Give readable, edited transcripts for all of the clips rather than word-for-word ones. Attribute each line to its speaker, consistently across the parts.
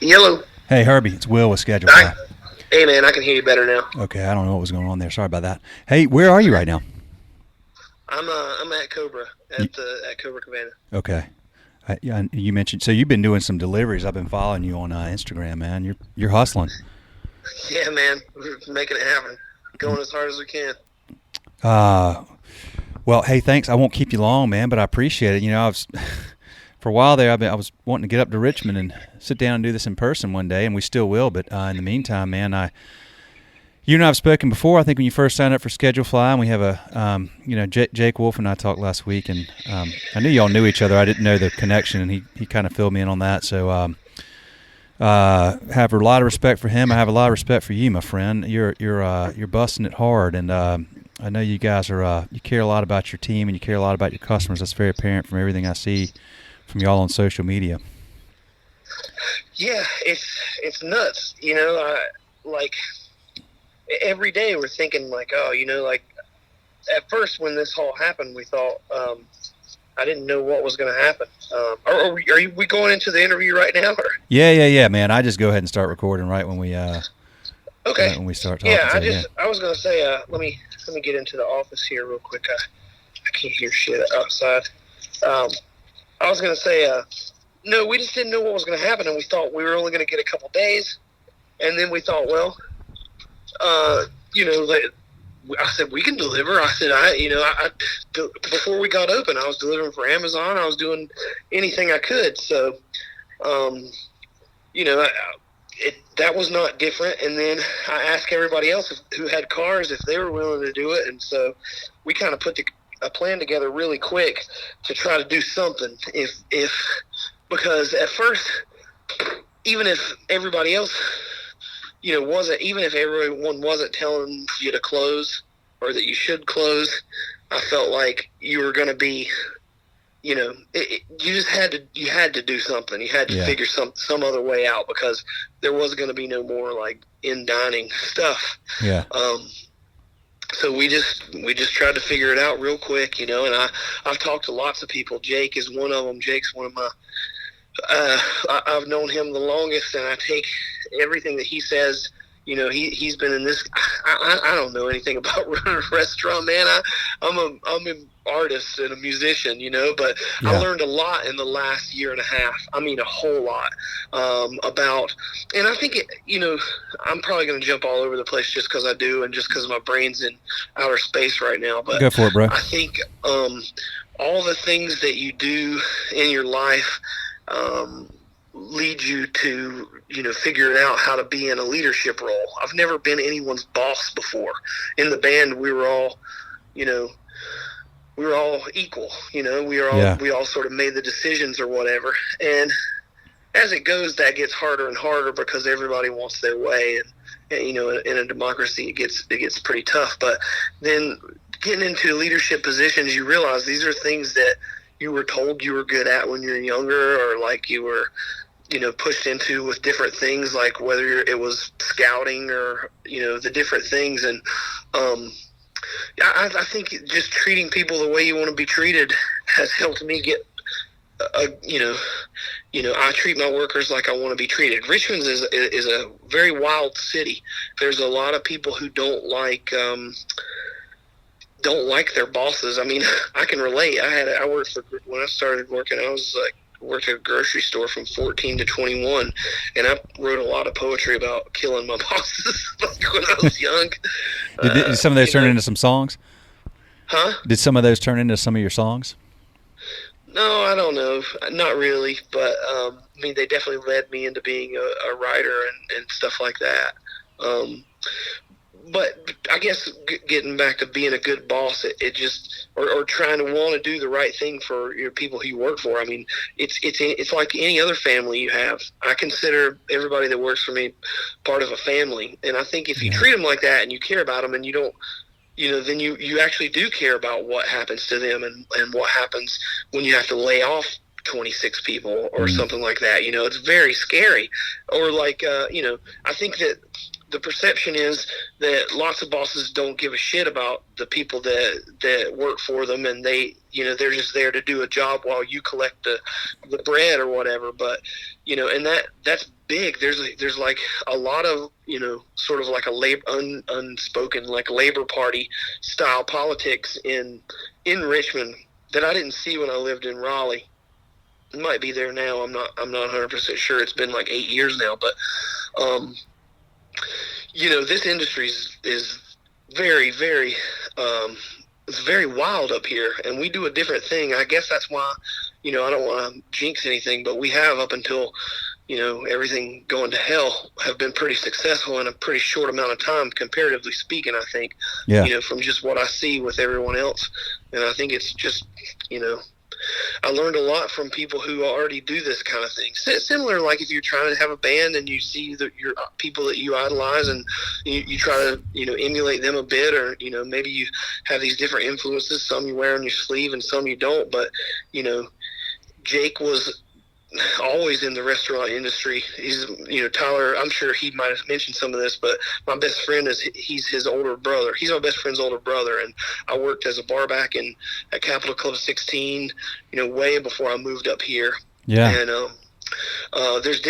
Speaker 1: Yellow.
Speaker 2: Hey, Herbie, it's Will with Schedule
Speaker 1: Hi.
Speaker 2: Fly.
Speaker 1: Hey, man, I can hear you better now.
Speaker 2: Okay, I don't know what was going on there. Sorry about that. Hey, where are you right now?
Speaker 1: I'm at Cobra at Cobra Cabana.
Speaker 2: Okay. You mentioned, so you've been doing some deliveries. I've been following you on Instagram, man. You're hustling.
Speaker 1: Yeah, man, we're making it happen. Going as hard as we can.
Speaker 2: Well, hey, thanks. I won't keep you long, man, but I appreciate it. You know, for a while there, I was wanting to get up to Richmond and sit down and do this in person one day, and we still will. But in the meantime, man, you and I have spoken before. I think when you first signed up for Schedule Fly, and we have Jake Wolf and I talked last week, and I knew y'all knew each other. I didn't know the connection, and he kind of filled me in on that. So have a lot of respect for him. I have a lot of respect for you, my friend. You're busting it hard, and I know you guys are. You care a lot about your team, and you care a lot about your customers. That's very apparent from everything I see from y'all on social media.
Speaker 1: Yeah, it's nuts. You know, like every day we're thinking like, oh, you know, like at first when this all happened, we thought I didn't know what was going to happen. Are we going into the interview right now? Or?
Speaker 2: Yeah, man. I just go ahead and start recording right when we
Speaker 1: okay.
Speaker 2: When we start talking.
Speaker 1: Yeah, I was going to say let me get into the office here real quick. I can't hear shit outside. I was going to say no, we just didn't know what was going to happen, and we thought we were only going to get a couple days, and then we thought, well, you know, I said, we can deliver. I said, before we got open, I was delivering for Amazon. I was doing anything I could. So, you know, that was not different. And then I asked everybody else who had cars if they were willing to do it. And so we kind of put a plan together really quick to try to do something. Because at first, even if everybody else, you know, even if everyone wasn't telling you to close or that you should close, I felt like you were going to be, you know, you had to do something. You had to figure some other way out because there was going to be no more like in dining stuff. Yeah. So we just tried to figure it out real quick, you know. And I've talked to lots of people. Jake is one of them. Jake's one of my. I've known him the longest, and I take everything that he says. You know, he's been in this. I don't know anything about running a restaurant, man. I'm an artist and a musician, you know, but I learned a lot in the last year and a half. I mean, a whole lot about. And I think you know, I'm probably going to jump all over the place just because I do, and just because my brain's in outer space right now. But
Speaker 2: go for it, bro.
Speaker 1: I think all the things that you do in your life lead you to, you know, figuring out how to be in a leadership role. I've never been anyone's boss before. In the band, we were all, you know, equal. You know, we all sort of made the decisions or whatever. And as it goes, that gets harder and harder because everybody wants their way. And you know, in a democracy, it gets pretty tough. But then getting into leadership positions, you realize these are things that you were told you were good at when you were younger, or like you were, you know, pushed into with different things, like whether it was scouting or, you know, the different things. And I think just treating people the way you want to be treated has helped me get you know, I treat my workers like I want to be treated. Richmond is a very wild city. There's a lot of people who don't like their bosses. I mean, I can relate. When I started working, I was like, worked at a grocery store from 14 to 21, and I wrote a lot of poetry about killing my bosses like when I was young.
Speaker 2: Did some of those turn into some songs?
Speaker 1: Huh?
Speaker 2: Did some of those turn into some of your songs?
Speaker 1: No, I don't know. Not really, but I mean, they definitely led me into being a writer and stuff like that. But I guess getting back to being a good boss, it just or trying to want to do the right thing for your people who you work for. I mean, it's like any other family you have. I consider everybody that works for me part of a family, and I think if you treat them like that and you care about them, and you don't, you know, then you actually do care about what happens to them and what happens when you have to lay off 26 people or something like that. You know, it's very scary. Or like, you know, I think that the perception is that lots of bosses don't give a shit about the people that work for them, and they're just there to do a job while you collect the bread or whatever. But and that's big. There's like a lot of sort of like a unspoken like Labor Party style politics in Richmond that I didn't see when I lived in Raleigh. It might be there now. I'm not 100% sure. It's been like 8 years now, but this industry is very, very, it's very wild up here, and we do a different thing. I guess that's why, I don't want to jinx anything, but we have up until, everything going to hell have been pretty successful in a pretty short amount of time, comparatively speaking, I think, from just what I see with everyone else. And I think it's just, I learned a lot from people who already do this kind of thing. Similar, like if you're trying to have a band and you see your people that you idolize, and you try to emulate them a bit, or maybe you have these different influences. Some you wear on your sleeve and some you don't. But Jake was always in the restaurant industry. He's Tyler, I'm sure he might have mentioned some of this, but my best friend he's his older brother. He's my best friend's older brother, and I worked as a bar back at Capitol Club 16, way before I moved up here.
Speaker 2: Yeah.
Speaker 1: And there's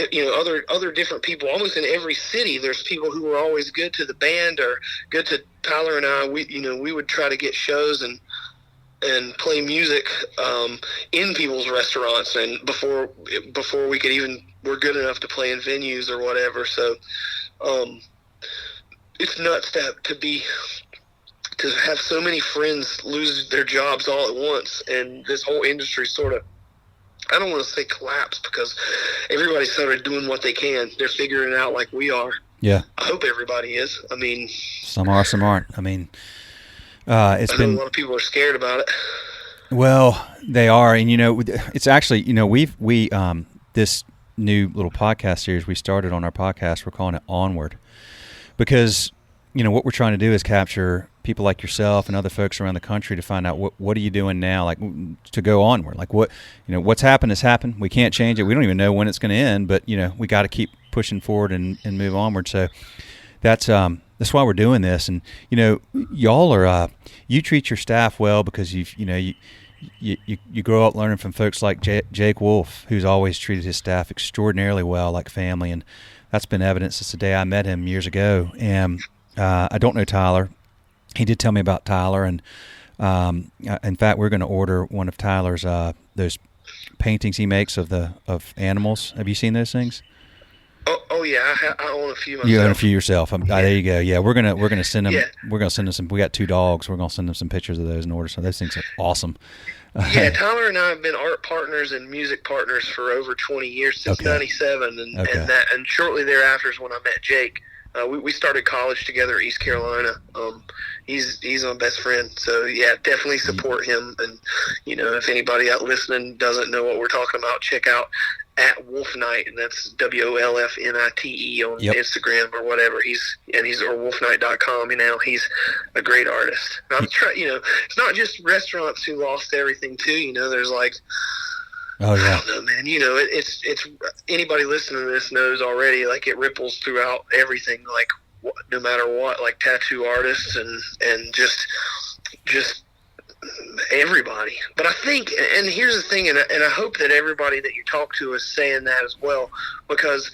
Speaker 1: other different people almost in every city. There's people who were always good to the band or good to Tyler and I. We would try to get shows and play music in people's restaurants, and before we could even were good enough to play in venues or whatever. So it's nuts to have so many friends lose their jobs all at once, and this whole industry sort of, I don't want to say collapse, because everybody started doing what they can. They're figuring it out like we are.
Speaker 2: Yeah.
Speaker 1: I hope everybody is. I mean,
Speaker 2: some are, some aren't. I mean, I know
Speaker 1: a lot of people are scared about it.
Speaker 2: Well, they are, and it's actually, we this new little podcast series we started on our podcast, we're calling it Onward, because what we're trying to do is capture people like yourself and other folks around the country to find out what are you doing now, like to go onward, like what's happened has happened. We can't change it. We don't even know when it's going to end, but we got to keep pushing forward and move onward. So that's why we're doing this. And y'all are you treat your staff well, because you grow up learning from folks like Jake Wolf, who's always treated his staff extraordinarily well, like family, and that's been evident since the day I met him years ago. And I don't know Tyler. He did tell me about Tyler, and in fact, we're going to order one of Tyler's those paintings he makes of animals. Have you seen those things?
Speaker 1: Oh yeah, I own a few myself.
Speaker 2: You own a few yourself. There you go. Yeah, we're gonna send them. Yeah. We're gonna send them some. We got 2 dogs. We're gonna send them some pictures of those and order. So those things are awesome.
Speaker 1: Yeah, Tyler and I have been art partners and music partners for over 20 years, since '97, and shortly thereafter is when I met Jake. We started college together at East Carolina. He's my best friend. So yeah, definitely support him. And if anybody out listening doesn't know what we're talking about, check out at Wolf Knight, and that's WOLFNITE on Instagram or whatever. He's or wolfknight.com. He's a great artist. And I'm trying. It's not just restaurants who lost everything too. There's like,
Speaker 2: oh yeah,
Speaker 1: I don't know, man. It's anybody listening to this knows already. Like, it ripples throughout everything. Like, no matter what, like tattoo artists and just everybody. But I think, and here's the thing, and I hope that everybody that you talk to is saying that as well, because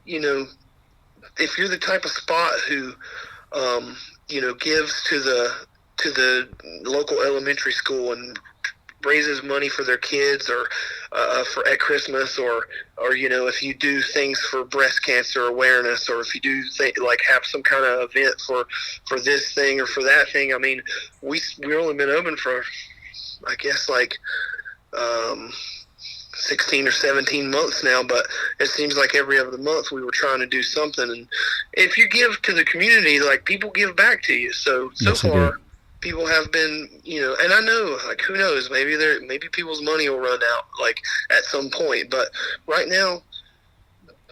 Speaker 1: if you're the type of spot who gives to the local elementary school and raises money for their kids, or for at Christmas, or if you do things for breast cancer awareness, or if you do have some kind of event for this thing or for that thing. I mean, we've only been open for, I guess, 16 or 17 months now, but it seems like every other month we were trying to do something. And if you give to the community, like, people give back to you. So yes, far, people have been, and I know, like, who knows, maybe people's money will run out, like, at some point. But right now,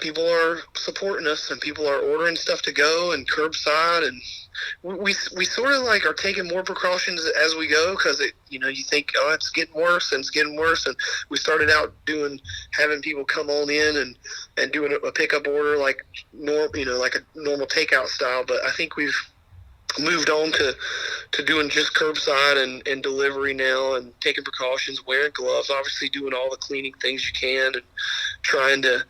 Speaker 1: people are supporting us, and people are ordering stuff to go and curbside, and we sort of like are taking more precautions as we go, because you think, oh, it's getting worse, and it's getting worse. And we started out having people come on in and doing a pickup order like like a normal takeout style. But I think we've moved on to doing just curbside and delivery now, and taking precautions, wearing gloves, obviously doing all the cleaning things you can, and trying to,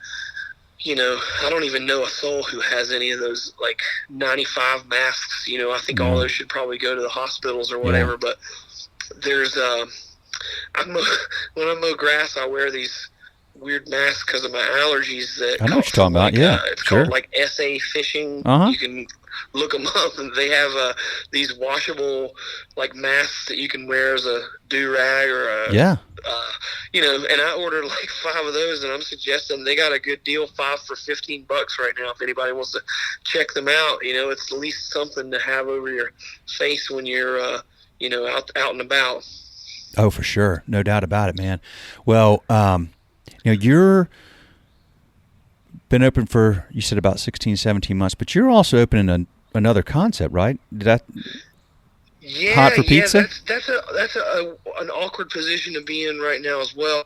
Speaker 1: I don't even know a soul who has any of those like 95 masks. I think all those should probably go to the hospitals or whatever. But there's when I mow grass, I wear these weird masks because of my allergies. That
Speaker 2: I know what you're talking about. Yeah,
Speaker 1: it's called like SA Fishing. You can look them up, and they have these washable like masks that you can wear as a do-rag or a and I ordered like 5 of those, and I'm suggesting they got a good deal, 5 for $15 right now. If anybody wants to check them out, it's at least something to have over your face when you're out and about.
Speaker 2: Oh, for sure, no doubt about it, man. Well, you're been open for, you said, about 16, 17 months, but you're also opening another concept, right? Hot for pizza?
Speaker 1: That's an awkward position to be in right now as well.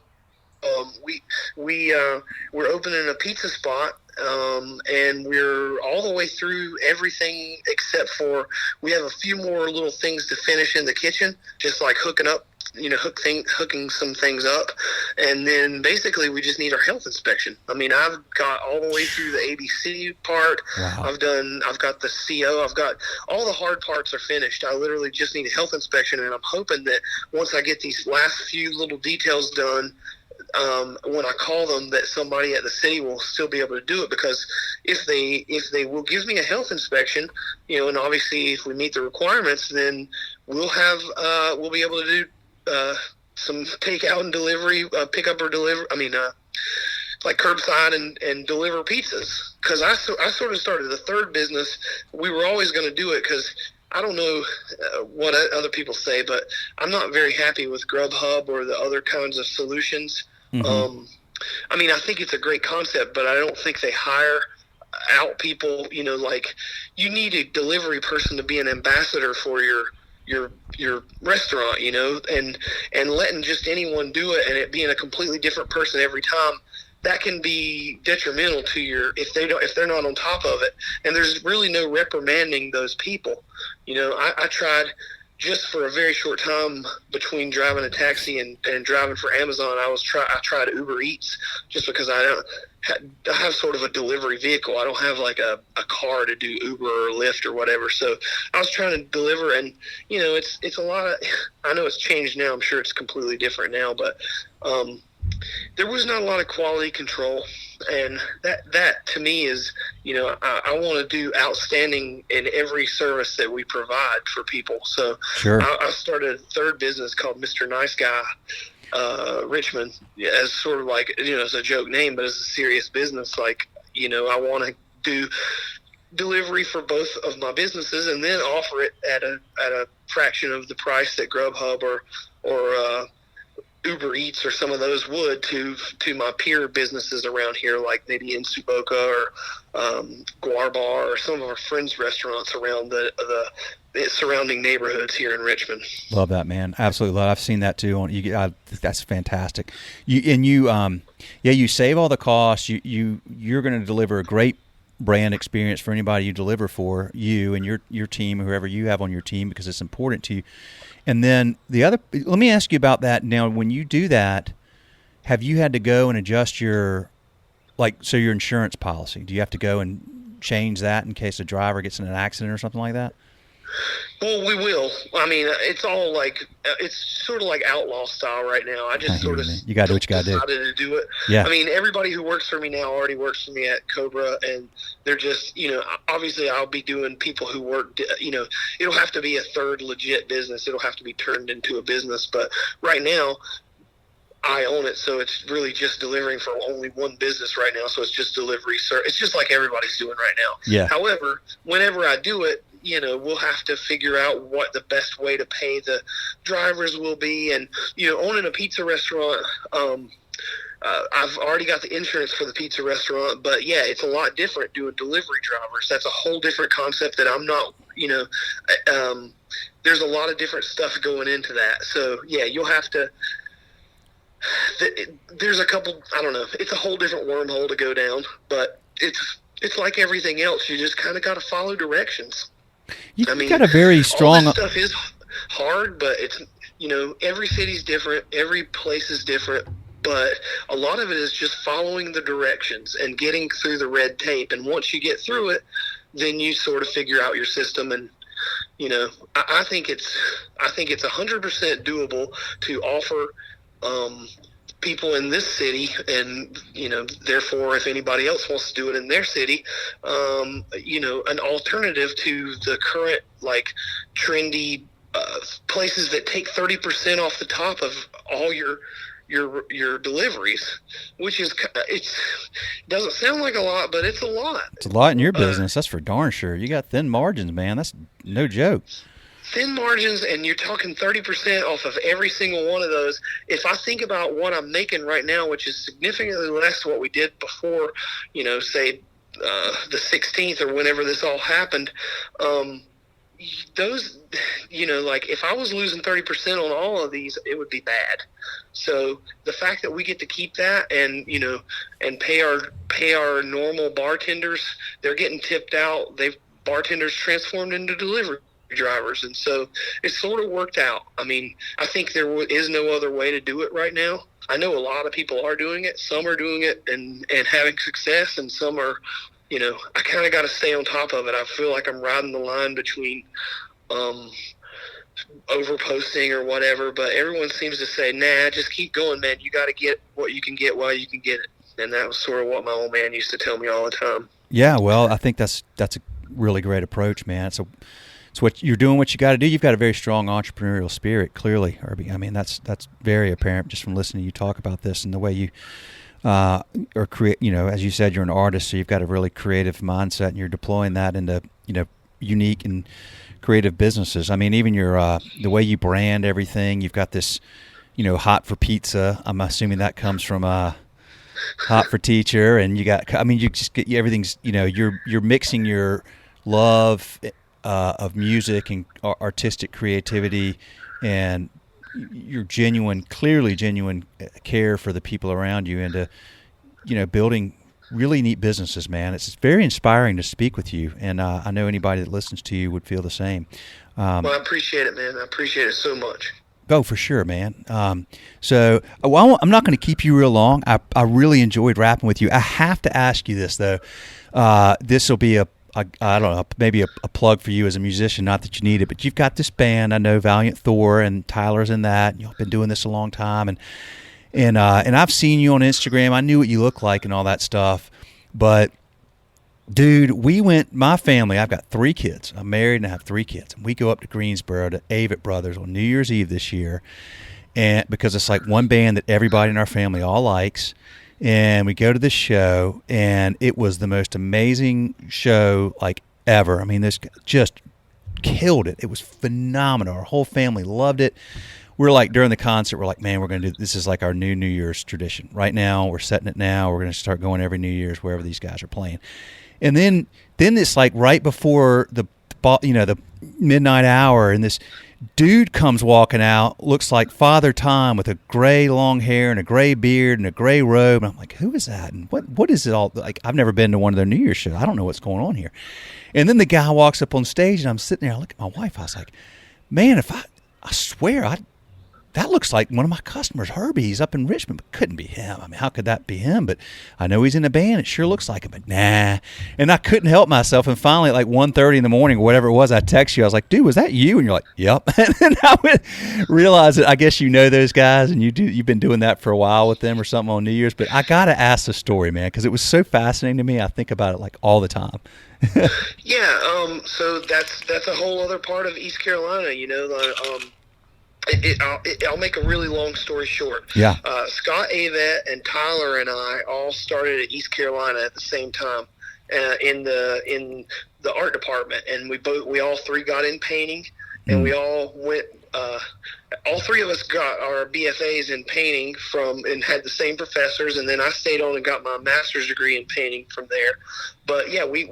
Speaker 1: We're opening a pizza spot, and we're all the way through everything except for we have a few more little things to finish in the kitchen, just like hooking some things up, and then basically we just need our health inspection. I mean, I've got all the way through the ABC part.
Speaker 2: Wow.
Speaker 1: I've got the CO. I've got all the hard parts are finished. I literally just need a health inspection, and I'm hoping that once I get these last few little details done, when I call them, that somebody at the city will still be able to do it, because if they will give me a health inspection, and obviously if we meet the requirements, then we'll be able to do some takeout and delivery, pickup or deliver. I mean, like curbside and deliver pizzas. Because I sort of started the third business. We were always going to do it because I don't know what other people say, but I'm not very happy with Grubhub or the other kinds of solutions.
Speaker 2: Mm-hmm.
Speaker 1: I mean, I think it's a great concept, but I don't think they hire out people. Like you need a delivery person to be an ambassador for your restaurant, and letting just anyone do it and it being a completely different person every time, that can be detrimental to if they're not on top of it. And there's really no reprimanding those people. I tried just for a very short time between driving a taxi and driving for Amazon. I tried Uber Eats just because I have sort of a delivery vehicle. I don't have like a car to do Uber or Lyft or whatever. So I was trying to deliver, and it's a lot of. I know it's changed now. I'm sure it's completely different now, but there was not a lot of quality control, and that to me is, I want to do outstanding in every service that we provide for people. So
Speaker 2: sure.
Speaker 1: I started a third business called Mr. Nice Guy Richmond, as sort of like, as a joke name, but as a serious business. Like, I want to do delivery for both of my businesses and then offer it at a fraction of the price that Grubhub or Uber Eats or some of those would to my peer businesses around here, like maybe in Suboka or Guar Bar or some of our friends' restaurants around the surrounding neighborhoods here in Richmond.
Speaker 2: Love that, man. Absolutely love it. I've seen that too. That's fantastic. You save all the costs. You're going to deliver a great brand experience for anybody you deliver for, you and your team, whoever you have on your team, because it's important to you. And then let me ask you about that. Now, when you do that, have you had to go and adjust your insurance policy? Do you have to go and change that in case a driver gets in an accident or something like that?
Speaker 1: Well, we will. I mean, it's all like, it's sort of like outlaw style right now. I just
Speaker 2: you got to do what you got to do.
Speaker 1: Decided to do it.
Speaker 2: Yeah.
Speaker 1: I mean, everybody who works for me now already works for me at Cobra, and they're just, obviously I'll be doing people who work, it'll have to be a third legit business. It'll have to be turned into a business. But right now, I own it, so it's really just delivering for only one business right now. So it's just delivery. It's just like everybody's doing right now.
Speaker 2: Yeah.
Speaker 1: However, whenever I do it, we'll have to figure out what the best way to pay the drivers will be. And, owning a pizza restaurant, I've already got the insurance for the pizza restaurant, but yeah, it's a lot different doing delivery drivers. That's a whole different concept that I'm not, there's a lot of different stuff going into that. So yeah, you'll have to, there's a couple, I don't know, it's a whole different wormhole to go down, but it's like everything else. You just kind of got to follow directions.
Speaker 2: You got a very strong.
Speaker 1: All this stuff is hard, but it's, every city's different, every place is different, but a lot of it is just following the directions and getting through the red tape. And once you get through it, then you sort of figure out your system. And I think it's 100% doable to offer people in this city, and therefore if anybody else wants to do it in their city, an alternative to the current like trendy places that take 30% off the top of all your deliveries, which is, doesn't sound like a lot, but it's a lot.
Speaker 2: It's a lot in your business, that's for darn sure. You got thin margins, man. That's no joke.
Speaker 1: Thin margins, and you're talking 30% off of every single one of those. If I think about what I'm making right now, which is significantly less what we did before, say the 16th or whenever this all happened, those, like if I was losing 30% on all of these, it would be bad. So the fact that we get to keep that and, and pay our normal bartenders, they're getting tipped out. Bartenders transformed into delivery drivers, and so it's sort of worked out. I mean, I think there is no other way to do it right now. I know a lot of people are doing it. Some are doing it and having success, and some are, I kind of got to stay on top of it. I feel like I'm riding the line between overposting or whatever, but everyone seems to say, nah, just keep going, man. You got to get what you can get while you can get it. And that was sort of what my old man used to tell me all the time.
Speaker 2: Yeah, well, I think that's a really great approach, man. It's what you're doing, what you got to do. You've got a very strong entrepreneurial spirit, clearly, Herbie. I mean, that's very apparent just from listening to you talk about this and the way you are create. As you said, you're an artist, so you've got a really creative mindset, and you're deploying that into unique and creative businesses. I mean, even your the way you brand everything. You've got this, hot for pizza. I'm assuming that comes from hot for teacher, and you got. I mean, you just get everything's. You're mixing your love of music and artistic creativity and your clearly genuine care for the people around you into, building really neat businesses, man. It's very inspiring to speak with you, and I know anybody that listens to you would feel the same.
Speaker 1: Well, I appreciate it, man. I appreciate it so much.
Speaker 2: Oh, for sure, man. I'm not going to keep you real long. I really enjoyed rapping with you. I have to ask you this, though. This will be I don't know, maybe a plug for you as a musician, not that you need it, but you've got this band. I know Valiant Thor and Tyler's in that. You've been doing this a long time, and I've seen you on Instagram. I knew what you look like and all that stuff, but dude, my family, I've got 3 kids. I'm married and I have 3 kids, and we go up to Greensboro to Avett Brothers on New Year's Eve this year, and because it's like one band that everybody in our family all likes. And we go to this show, and it was the most amazing show like ever. I mean, this just killed it. It was phenomenal. Our whole family loved it. We're like, during the concert, we're like, man, we're going to do this. Is like our new Year's tradition. Right now, we're setting it now. We're going to start going every New Year's wherever these guys are playing. And then it's like right before the midnight hour, and this dude comes walking out, looks like Father Time with a gray long hair and a gray beard and a gray robe. And I'm like, who is that? And what is it all like? I've never been to one of their New Year's shows. I don't know what's going on here. And then the guy walks up on stage, and I'm sitting there. I look at my wife. I was like, man, I swear, that looks like one of my customers, Herbie. He's up in Richmond, but couldn't be him. I mean, how could that be him? But I know he's in a band. It sure looks like him, but nah. And I couldn't help myself. And finally, at like 1:30 in the morning, or whatever it was, I text you. I was like, dude, was that you? And you're like, yep. And then I realized that I guess you know those guys, and you've been doing that for a while with them or something on New Year's. But I got to ask the story, man, because it was so fascinating to me. I think about it like all the time.
Speaker 1: Yeah. So that's a whole other part of East Carolina, I'll make a really long story short.
Speaker 2: Yeah.
Speaker 1: Scott Avett and Tyler and I all started at East Carolina at the same time in the art department, and we all 3 got in painting, and we all went all three of us got our BFAs in painting and had the same professors, and then I stayed on and got my master's degree in painting from there. But yeah, we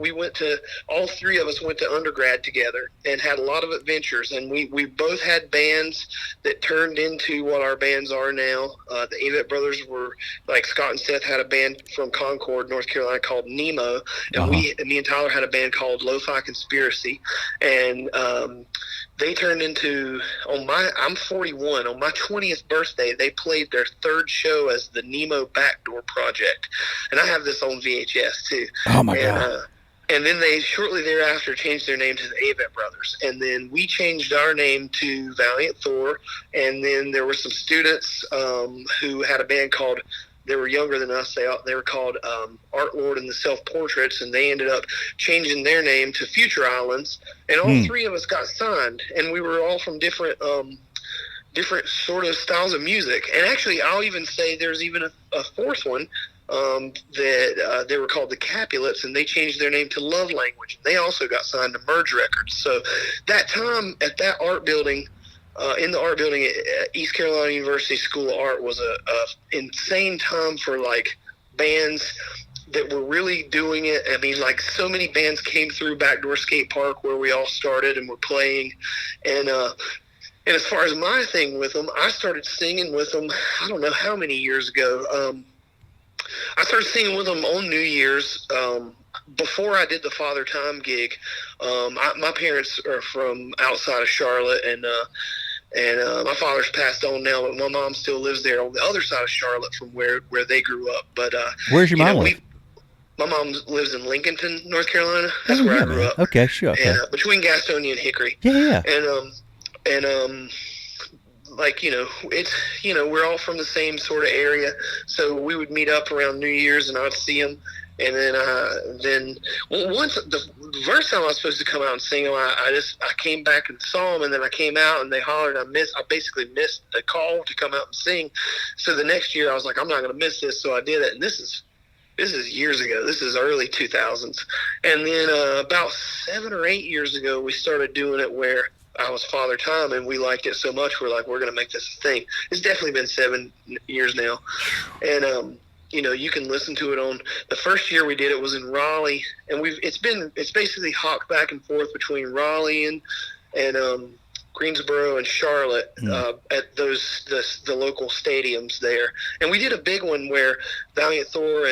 Speaker 1: all three of us went to undergrad together and had a lot of adventures, and we both had bands that turned into what our bands are now. The Avett brothers were, like, Scott and Seth had a band from Concord, North Carolina called Nemo, and me and Tyler had a band called Lo-Fi Conspiracy, and they turned into, I'm 41, on my 20th birthday, they played their third show as the Nemo Backdoor Project. And I have this on VHS too.
Speaker 2: Oh my God.
Speaker 1: And then they shortly thereafter changed their name to the Avett Brothers. And then we changed our name to Valiant Thor. And then there were some students who had a band called, they were younger than us. They were called Art Lord and the Self Portraits, and they ended up changing their name to Future Islands. And all three of us got signed, and we were all from different sort of styles of music. And actually, I'll even say there's even a fourth one that they were called the Capulets, and they changed their name to Love Language. They also got signed to Merge Records. So that time at that art building. In the art building at East Carolina University School of Art was a insane time for, like, bands that were really doing it. I mean, like, so many bands came through Backdoor Skate Park where we all started and were playing. And as far as my thing with them, I started singing with them, I don't know how many years ago. I started singing with them on New Year's. Before I did the Father Time gig, my parents are from outside of Charlotte, and my father's passed on now, but my mom still lives there on the other side of Charlotte from where they grew up. But
Speaker 2: where's your mom live?
Speaker 1: My mom lives in Lincolnton, North Carolina. That's where I grew up.
Speaker 2: Okay, sure. Okay.
Speaker 1: And, between Gastonia and Hickory.
Speaker 2: Yeah.
Speaker 1: And like, it's, we're all from the same sort of area, so we would meet up around New Year's, and I'd see them. And then once the first time I was supposed to come out and sing them, I came back and saw them, and then I came out and they hollered. I basically missed the call to come out and sing. So the next year I was like, I'm not going to miss this. So I did it. And this is years ago. This is early 2000s. And then about 7 or 8 years ago, we started doing it where I was Father Time, and we liked it so much, we're like, we're going to make this a thing. It's definitely been 7 years now. And, you can listen to it on the first year we did it was in Raleigh, and it's basically hawked back and forth between Raleigh and Greensboro and Charlotte at the local stadiums there. And we did a big one where Valiant Thor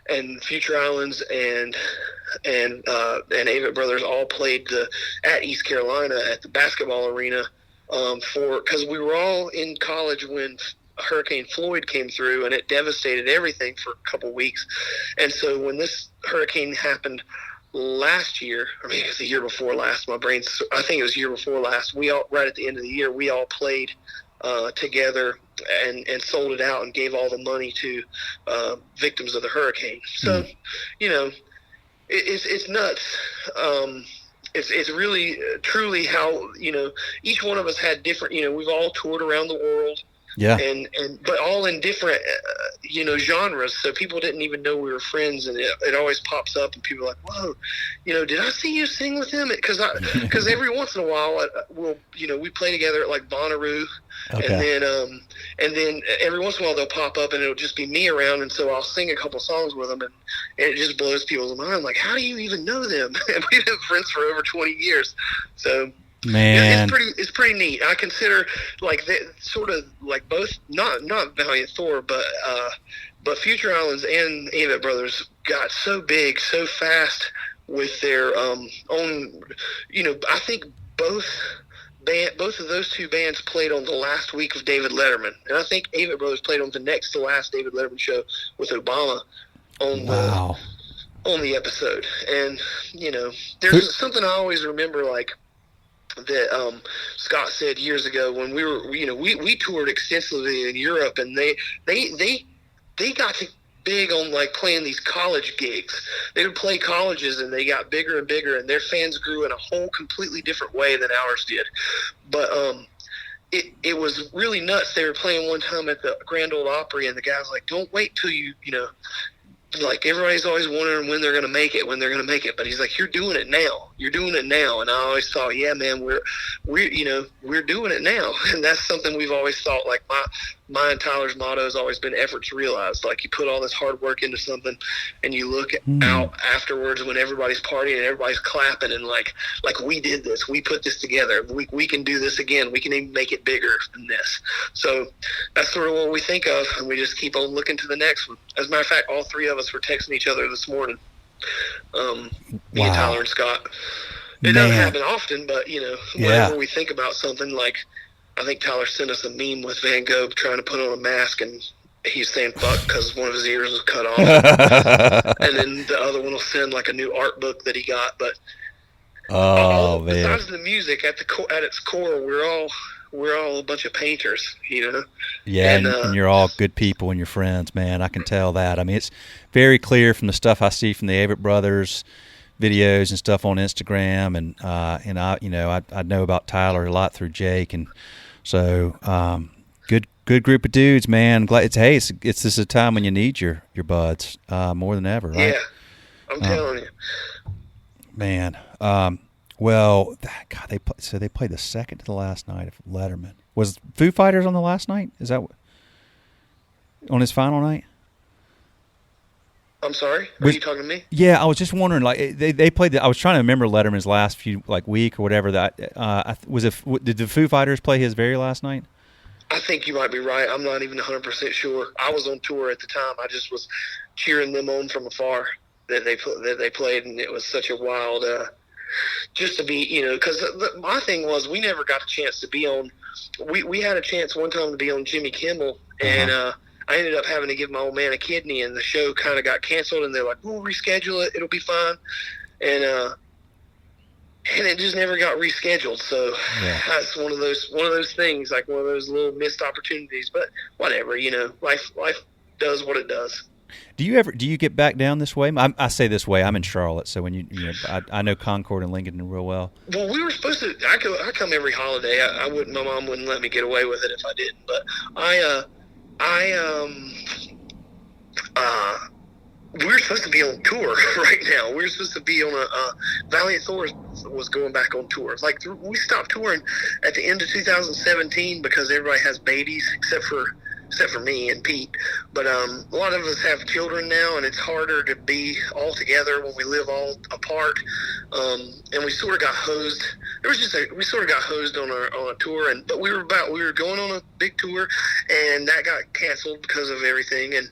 Speaker 1: and Future Islands and Avett Brothers all played at East Carolina at the basketball arena because we were all in college when Hurricane Floyd came through, and it devastated everything for a couple weeks. And so when this hurricane happened last year, or maybe it was the year before last, I think it was year before last, we all, right at the end of the year, we all played together and sold it out and gave all the money to victims of the hurricane. So, it's nuts. It's really, truly how, each one of us had different, we've all toured around the world.
Speaker 2: Yeah.
Speaker 1: But all in different, genres. So people didn't even know we were friends, and it always pops up, and people are like, "Whoa, did I see you sing with him?" Because every once in a while, we play together at, like, Bonnaroo,
Speaker 2: okay.
Speaker 1: and then every once in a while they'll pop up, and it'll just be me around, and so I'll sing a couple songs with them, and it just blows people's mind. Like, how do you even know them? And we've been friends for over 20 years, so.
Speaker 2: Man,
Speaker 1: it's pretty neat. I consider, like, sort of like both, not Valiant Thor, but Future Islands and Avett Brothers got so big so fast with their own. I think both of those two bands played on the last week of David Letterman, and I think Avett Brothers played on the next to last David Letterman show with Obama on the episode. And there's something I always remember, like, that Scott said years ago when we were, we toured extensively in Europe, and they got to big on, like, playing these college gigs. They would play colleges, and they got bigger and bigger, and their fans grew in a whole completely different way than ours did. But it was really nuts. They were playing one time at the Grand Ole Opry, and the guy was like, "Don't wait till like everybody's always wondering when they're going to make it, but he's like, you're doing it now. And I always thought, yeah, man, we're doing it now. And that's something we've always thought, like my and Tyler's motto has always been efforts realized. Like, you put all this hard work into something and you look out afterwards when everybody's partying and everybody's clapping and like we did this, we put this together, we can do this again, we can even make it bigger than this. So that's sort of what we think of, and we just keep on looking to the next one. As a matter of fact, all three of us were texting each other this morning, me and Tyler and Scott. It doesn't happen often, but whenever we think about something, like I think Tyler sent us a meme with Van Gogh trying to put on a mask, and he's saying fuck because one of his ears was cut off. And then the other one will send like a new art book that he got. But man, besides the music, at its core, we're all a bunch of painters,
Speaker 2: Yeah, and you're all good people and you're friends, man. I can tell that. I mean, it's very clear from the stuff I see from the Avett brothers videos and stuff on Instagram, and I know about Tyler a lot through Jake, and so good group of dudes, man. Glad it's this is a time when you need your buds more than ever, right?
Speaker 1: Yeah, I'm telling you,
Speaker 2: man. Well, God, they played the second to the last night of Letterman. Was Foo Fighters on the last night? Is that on his final night?
Speaker 1: I'm sorry? Are you talking to me?
Speaker 2: Yeah, I was just wondering. Like they played. I was trying to remember Letterman's last few week or whatever. That did the Foo Fighters play his very last night?
Speaker 1: I think you might be right. I'm not even 100% sure. I was on tour at the time. I just was cheering them on from afar that they played, and it was such a wild. Just to be, because my thing was we never got a chance to be on. We had a chance one time to be on Jimmy Kimmel, and I ended up having to give my old man a kidney, and the show kind of got canceled, and they're like, we'll reschedule it, it'll be fine. And it just never got rescheduled. So that's one of those things, like one of those little missed opportunities. But whatever, life does what it does.
Speaker 2: Do you get back down this way? I say this way. I'm in Charlotte, so when I know Concord and Lincoln real well.
Speaker 1: Well, we were supposed to. I come every holiday. I wouldn't. My mom wouldn't let me get away with it if I didn't. But we're supposed to be on tour right now. We're supposed to be on a Valiant Thor was going back on tour. Like, we stopped touring at the end of 2017 because everybody has babies except for me and Pete. But a lot of us have children now, and it's harder to be all together when we live all apart. And we sort of got hosed. We sort of got hosed on a tour, but we were going on a big tour, and that got canceled because of everything. And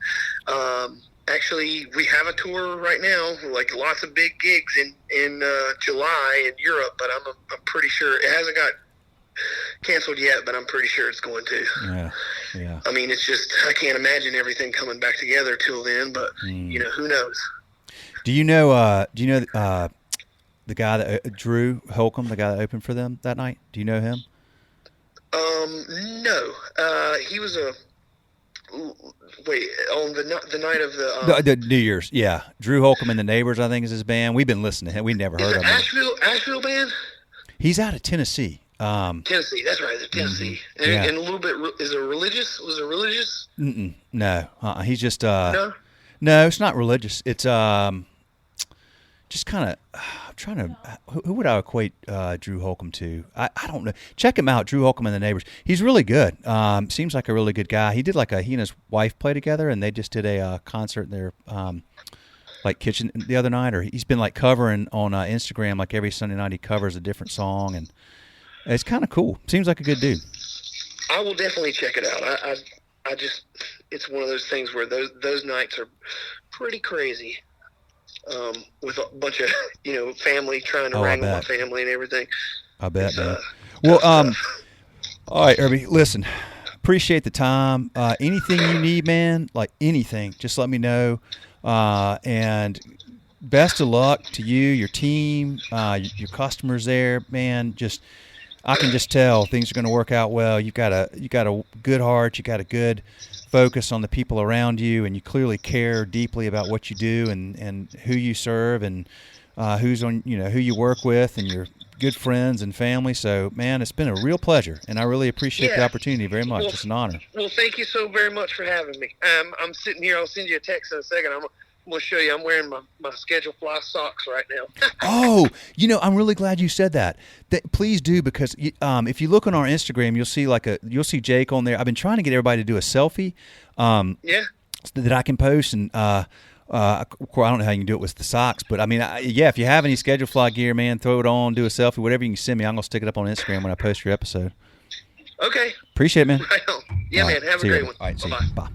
Speaker 1: actually, we have a tour right now, like lots of big gigs in July in Europe. But I'm pretty sure it hasn't got canceled yet, but I'm pretty sure it's going to. Yeah. I mean, it's just, I can't imagine everything coming back together till then, but who knows?
Speaker 2: Do you know the guy that Drew Holcomb, the guy that opened for them that night? Do you know him?
Speaker 1: No. He was on the night of
Speaker 2: the New Year's. Yeah, Drew Holcomb and the Neighbors, I think, is his band. We've been listening to him. We never heard of him.
Speaker 1: Asheville band.
Speaker 2: He's out of Tennessee.
Speaker 1: Tennessee, that's right, Tennessee. Mm-hmm. And a little bit, is it religious? Was it religious?
Speaker 2: No, he's just
Speaker 1: no,
Speaker 2: it's not religious. It's just kind of. I'm trying to. Who would I equate Drew Holcomb to? I don't know. Check him out, Drew Holcomb and the Neighbors. He's really good. Seems like a really good guy. He did he and his wife play together, and they just did a concert in their kitchen the other night. Or he's been covering on Instagram, like every Sunday night he covers a different song, and it's kind of cool. Seems like a good dude.
Speaker 1: I will definitely check it out. I just, it's one of those things where those nights are pretty crazy. With a bunch of family trying to wrangle my family and everything.
Speaker 2: I bet, man. Well, all right, Herbie. Listen, appreciate the time. Anything you need, man, anything, just let me know. And best of luck to you, your team, your customers there, man. I can just tell things are going to work out well. You got a good heart. You got a good focus on the people around you, and you clearly care deeply about what you do and who you serve and who's on who you work with and your good friends and family. So, man, it's been a real pleasure, and I really appreciate the opportunity very much. It's an honor.
Speaker 1: Well, thank you so very much for having me. I'm sitting here. I'll send you a text in a second. I'm going to show you. I'm wearing my Schedule Fly socks right now.
Speaker 2: Oh, I'm really glad you said that. Please do, because if you look on our Instagram, you'll see Jake on there. I've been trying to get everybody to do a selfie.
Speaker 1: Yeah.
Speaker 2: That I can post, and of course, I don't know how you can do it with the socks, but I mean, if you have any Schedule Fly gear, man, throw it on, do a selfie, whatever you can send me. I'm going to stick it up on Instagram when I post your episode.
Speaker 1: Okay.
Speaker 2: Appreciate it, man.
Speaker 1: Right on. Yeah, man. Have a great one.
Speaker 2: All right, see you.
Speaker 1: Bye-bye.
Speaker 2: Bye.